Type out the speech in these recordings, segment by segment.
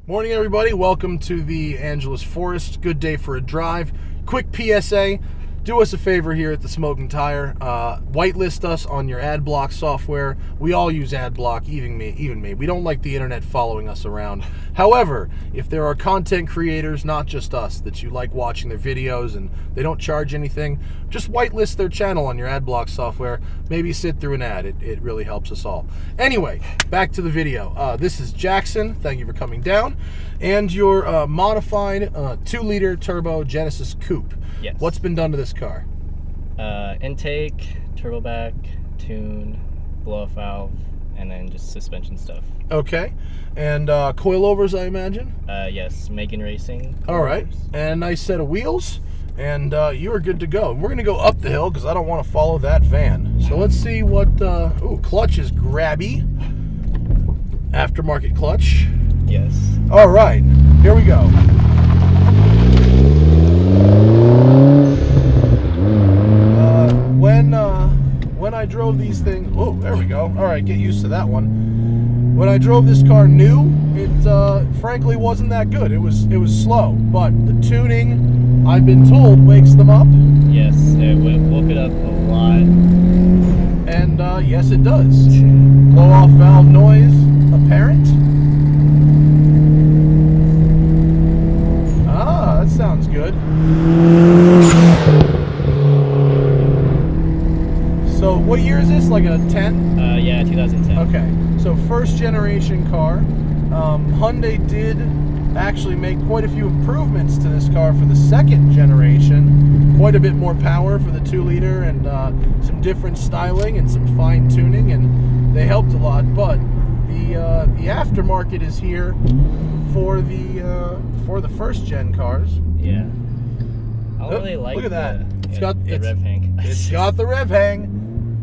Morning, everybody. Welcome to the Angeles Forest. Good day for a drive. Quick PSA. Do us a favor here at The Smoking Tire. Whitelist us on your ad block software. We all use ad block, even me. We don't like the internet following us around. However, if there are content creators, not just us, that you like watching their videos and they don't charge anything, just whitelist their channel on your ad block software. Maybe sit through an ad. It really helps us all. Anyway, back to the video. This is Jackson. Thank you for coming down. And your modified 2-liter turbo Genesis Coupe. Yes. What's been done to this car? Intake, turbo back, tune, blow-off valve, and then just suspension stuff. Okay. And coilovers, I imagine? Yes, Megan Racing. All right. coilovers. And a nice set of wheels. And you are good to go. We're going to go up the hill because I don't want to follow that van. So let's see what... ooh, clutch is grabby. Aftermarket clutch. Yes. All right. Here we go. When I drove these things, oh, there we go. All right, get used to that one. When I drove this car new, it frankly wasn't that good. It was slow, but the tuning, I've been told, wakes them up. Yes, it woke it up a lot. And yes, it does. Blow-off valve noise apparent. Ah, that sounds good. So what year is this? Like a 10? Yeah, 2010. Okay, so first generation car. Hyundai did actually make quite a few improvements to this car for the second generation. Quite a bit more power for the 2-liter and some different styling and some fine tuning, and they helped a lot. But the aftermarket is here for the first gen cars. Yeah. I don't really like look at that. the It's rev hang. It's got the rev hang.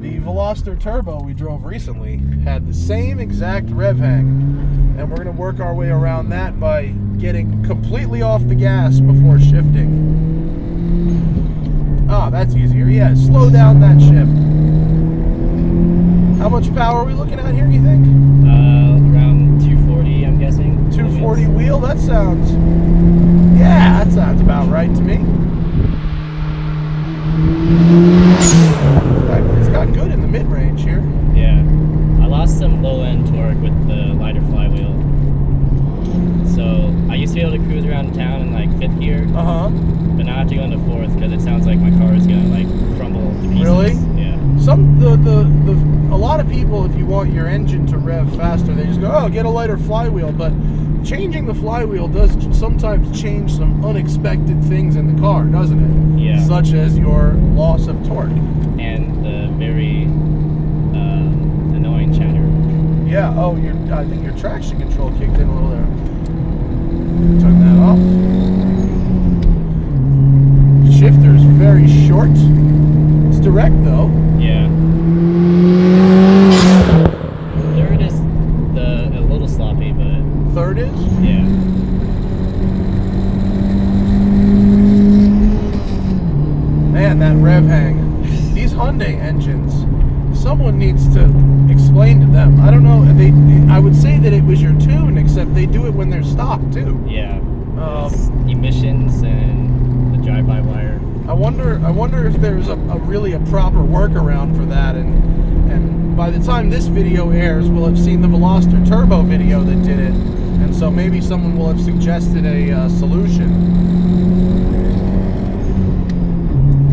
The Veloster Turbo we drove recently had the same exact rev hang, and we're going to work our way around that by getting completely off the gas before shifting. Ah, that's easier. Yeah, slow down that shift. How much power are we looking at here, you think? Around 240, I'm guessing. 240 wheel? That sounds... yeah, that sounds about right to me. It's got good in the mid-range here. Yeah. I lost some low-end torque with the lighter flywheel. So I used to be able to cruise around town in like 5th gear. Uh-huh. But now I have to go into 4th because it sounds like my car is gonna like crumble to pieces. Really? Yeah. A lot of people, if you want your engine to rev faster, they just go, oh, get a lighter flywheel. But changing the flywheel does sometimes change some unexpected things in the car, doesn't it? Yeah. Such as your loss of torque. And the very annoying chatter. Yeah. Oh, I think your traction control kicked in a little there. Turn that off. Shifter's very short. It's direct though. Yeah. Third is a little sloppy, but Third is? yeah. Man, that rev hang. These Hyundai engines, someone needs to explain to them. I don't know. I would say that it was your tune, except they do it when they're stock too. Yeah. There's emissions and the drive-by wire. I wonder if there's a really proper workaround for that, and by the time this video airs, we'll have seen the Veloster Turbo video that did it, and so maybe someone will have suggested a solution.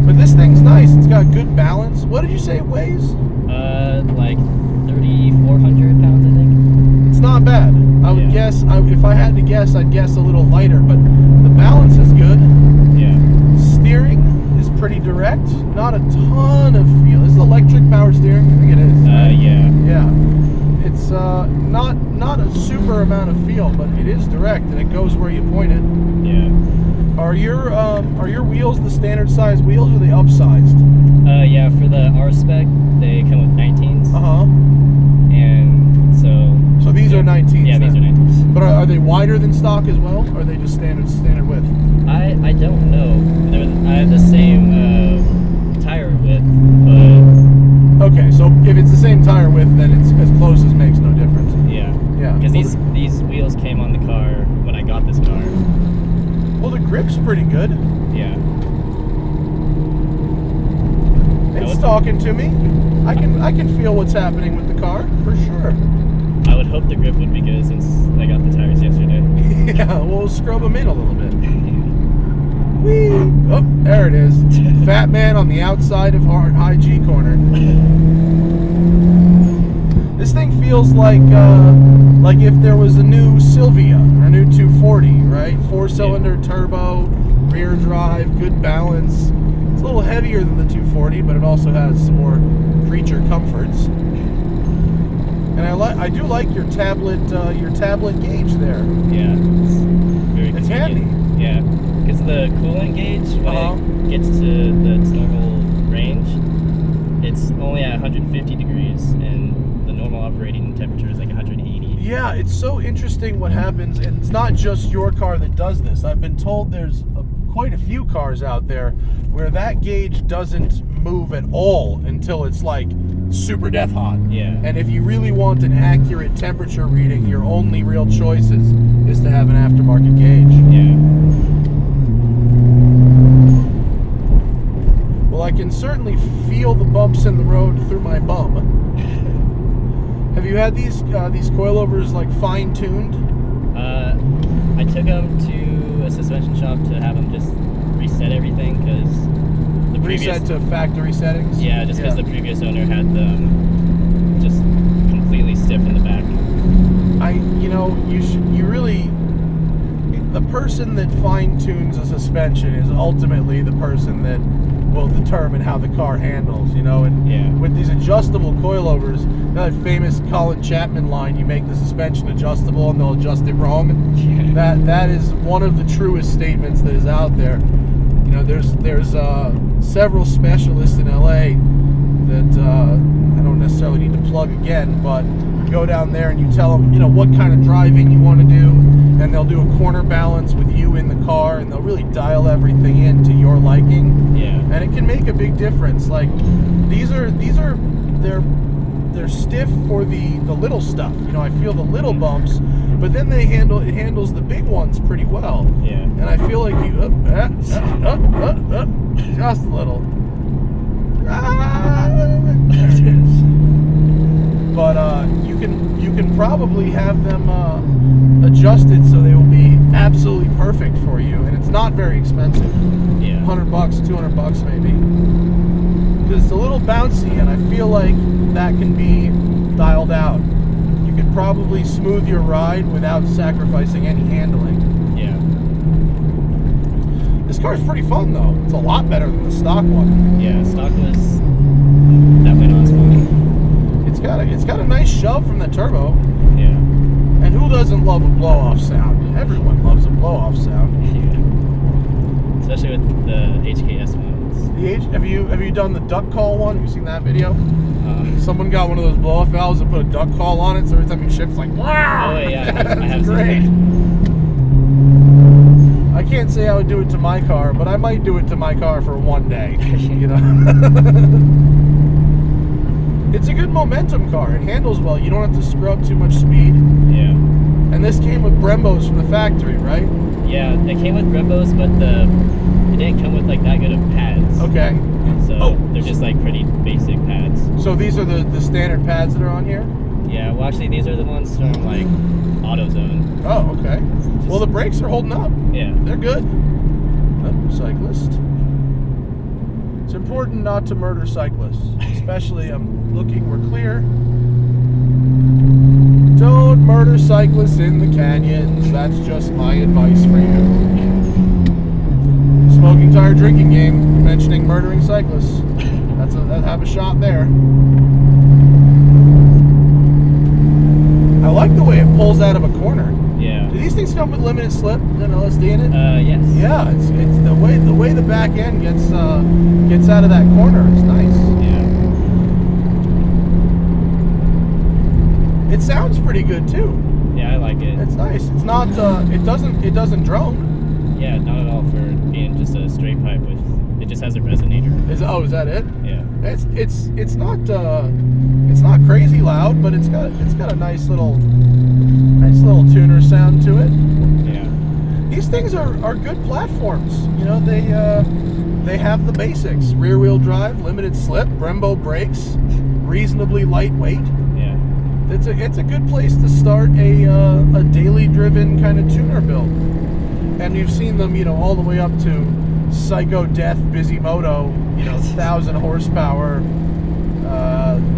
But this thing's nice. It's got good balance. What did you say it weighs? Like 3,400 pounds, I think. It's not bad. I would guess, if I had to guess, I'd guess a little lighter, but the balance is good. Yeah. Steering is pretty direct. Not a ton of feel. Is it electric power steering? I think it is. Yeah. Yeah. It's not a super amount of feel, but it is direct and it goes where you point it. Yeah. Are your wheels the standard size wheels or are they upsized? Yeah, for the R-spec, they come with 19s. Uh-huh. And so these are 19s. Yeah, then. these are 19s. But are they wider than stock as well, or are they just standard width? I don't know. I have the same tire width, but Okay, so if it's the same tire width, then it's as close as makes no difference. yeah. Yeah. Because these wheels came on the car grip's pretty good. Yeah. It's talking to me. I can feel what's happening with the car for sure. I would hope the grip would be good since I got the tires yesterday. Yeah, we'll scrub them in a little bit. Whee! Oh, there it is. Fat man on the outside of high G corner. This thing feels like if there was a new Silvia or a new 240, right? 4-cylinder turbo, rear drive, good balance. It's a little heavier than the 240, but it also has some more creature comforts. And I do like your tablet gauge there. Yeah, it's very It's convenient. handy. Yeah, because the coolant gauge, when it gets to its normal range, it's only at 150 degrees, and the normal operating temperature is like 180. Yeah, it's so interesting what happens, and it's not just your car that does this. I've been told there's quite a few cars out there where that gauge doesn't move at all until it's like super death hot. Yeah. And if you really want an accurate temperature reading, your only real choice is to have an aftermarket gauge. Yeah. Well, I can certainly feel the bumps in the road through my bum. Have you had these coilovers like fine-tuned? I took them to a suspension shop to have them just reset everything because the previous Reset to factory settings? Yeah, just because the previous owner had them just completely stiff in the back. The person that fine-tunes a suspension is ultimately the person that will determine how the car handles, and Yeah. with these adjustable coilovers, that famous Colin Chapman line, you make the suspension adjustable and they'll adjust it wrong. Yeah. That is one of the truest statements that is out there. There's several specialists in LA that I don't necessarily need to plug again, but you go down there and you tell them, what kind of driving you want to do, and they'll do a corner balance with you in the car, and they'll really dial everything in to your liking. Yeah. And it can make a big difference. Like they're stiff for the little stuff. I feel the little bumps, but then it handles the big ones pretty well. Yeah. And I feel like you just a little. There it is. But you can probably have them adjusted so they will be absolutely perfect for you, and it's not very expensive. Yeah. $100, $200 maybe. Because it's a little bouncy, and I feel like that can be dialed out. You could probably smooth your ride without sacrificing any handling. Yeah. This car's pretty fun though. It's a lot better than the stock one. Yeah, stock was definitely not as fun. It's got a nice shove from the turbo. Yeah. And who doesn't love a blow-off sound? Everyone loves a blow-off sound. Yeah. Especially with the HKS ones. Have you done the duck call one? Have you seen that video? Uh, Someone got one of those blow-off valves and put a duck call on it, so every time you shift, it's like, wow! Oh, yeah, I It's have great. seen I can't say I would do it to my car, but I might do it to my car for one day. It's a good momentum car. It handles well. You don't have to scrub too much speed. Yeah. And this came with Brembos from the factory, right? Yeah, it came with Brembos, but it didn't come with like that good of pads. Okay. So they're just like pretty basic pads. So these are the standard pads that are on here? Yeah, well actually these are the ones from like AutoZone. Oh, okay. Well, the brakes are holding up. Yeah. They're good. Oh, cyclist. It's important not to murder cyclists. Especially, I'm looking, we're clear. Don't murder cyclists in the canyons. That's just my advice for you. Smoking Tire drinking game, mentioning murdering cyclists. That'd have a shot there. I like the way it pulls out of a corner. Yeah. Do these things come with limited slip and LSD in it? Yes. Yeah, it's the way the back end gets out of that corner. It's nice. Yeah. It sounds pretty good too. Yeah, I like it. It's nice. It's not. It doesn't drone. Yeah, not at all for being just a straight pipe with. It just has a resonator. Is that it? Yeah. It's not crazy loud, but it's got a nice little tuner sound to it. Yeah. things are good platforms. You know, they have the basics: rear-wheel drive, limited slip, Brembo brakes, reasonably lightweight. Yeah. It's a good place to start a daily driven kind of tuner build. And you've seen them, you know, all the way up to Psycho Death Bisimoto, you know, 1,000 horsepower.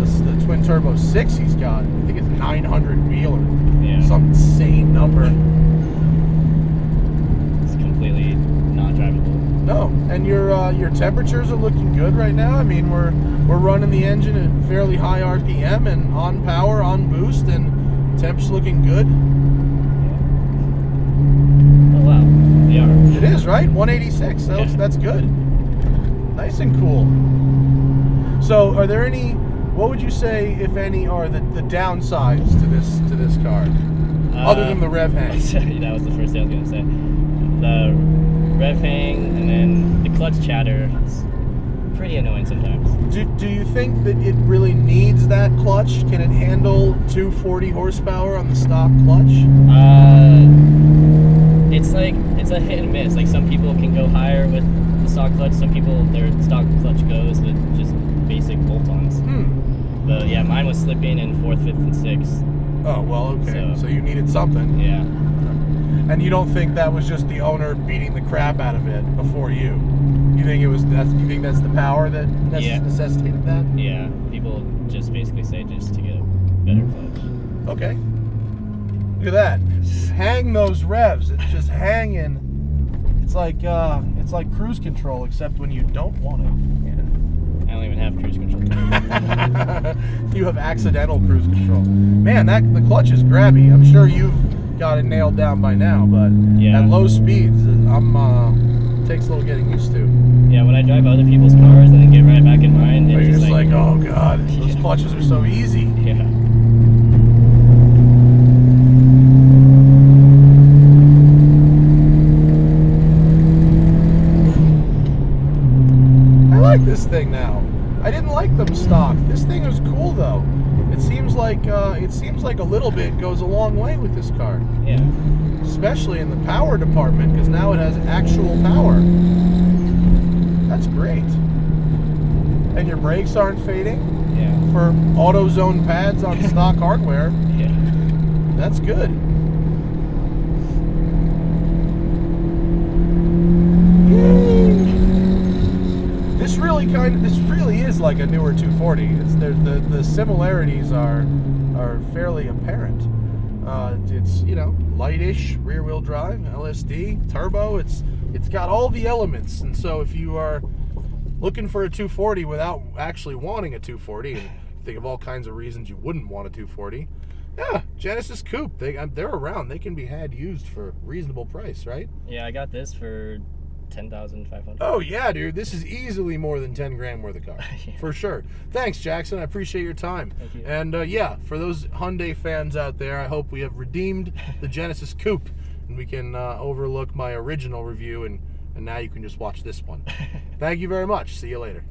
The twin turbo 6 he's got, I think it's 900 wheel or some insane number. It's completely not drivable. No, and your temperatures are looking good right now. I mean, we're running the engine at fairly high RPM and on power, on boost, and temps looking good. Oh wow, they are. It is, right? 186. That's good. Nice and cool. So, are there any? What would you say, if any, are the downsides to this car, other than the rev hang? That was the first thing I was gonna say. The rev hang and then the clutch chatter is pretty annoying sometimes. Do you think that it really needs that clutch? Can it handle 240 horsepower on the stock clutch? It's a hit and miss. Like, some people can go higher with the stock clutch. Some people, their stock clutch goes with just basic bolt-ons. But yeah, mine was slipping in 4th, 5th, and 6th. Oh well, okay. So you needed something. Yeah. And you don't think that was just the owner beating the crap out of it before you? You think that's the power that necessitated that? Yeah. People just basically say just to get a better clutch. Okay. Look at that. Hang those revs. It's just hanging. It's like cruise control, except when you don't want it. I don't even have cruise control. You have accidental cruise control. Man, the clutch is grabby. I'm sure you've got it nailed down by now, but at low speeds, takes a little getting used to. Yeah, when I drive other people's cars and then get right back in mine, you're just like, oh god, those clutches are so easy. Yeah. I like this thing now. I didn't like them stock. This thing was cool though. It seems like a little bit goes a long way with this car. Yeah. Especially in the power department, because now it has actual power. That's great. And your brakes aren't fading. Yeah. For AutoZone pads on stock hardware. Yeah. That's good. This really is like a newer 240. The similarities are fairly apparent. It's, you know, lightish, rear-wheel drive, LSD, turbo. It's got all the elements. And so if you are looking for a 240 without actually wanting a 240, and think of all kinds of reasons you wouldn't want a 240, yeah, Genesis Coupe. They're around. They can be had used for a reasonable price, right? Yeah, I got this for $10,500. Oh yeah, dude, this is easily more than 10 grand worth of car. For sure. Thanks, Jackson. I appreciate your time. Thank you. And yeah, for those Hyundai fans out there, I hope we have redeemed the Genesis Coupe, and we can overlook my original review, and now you can just watch this one. Thank you very much. See you later.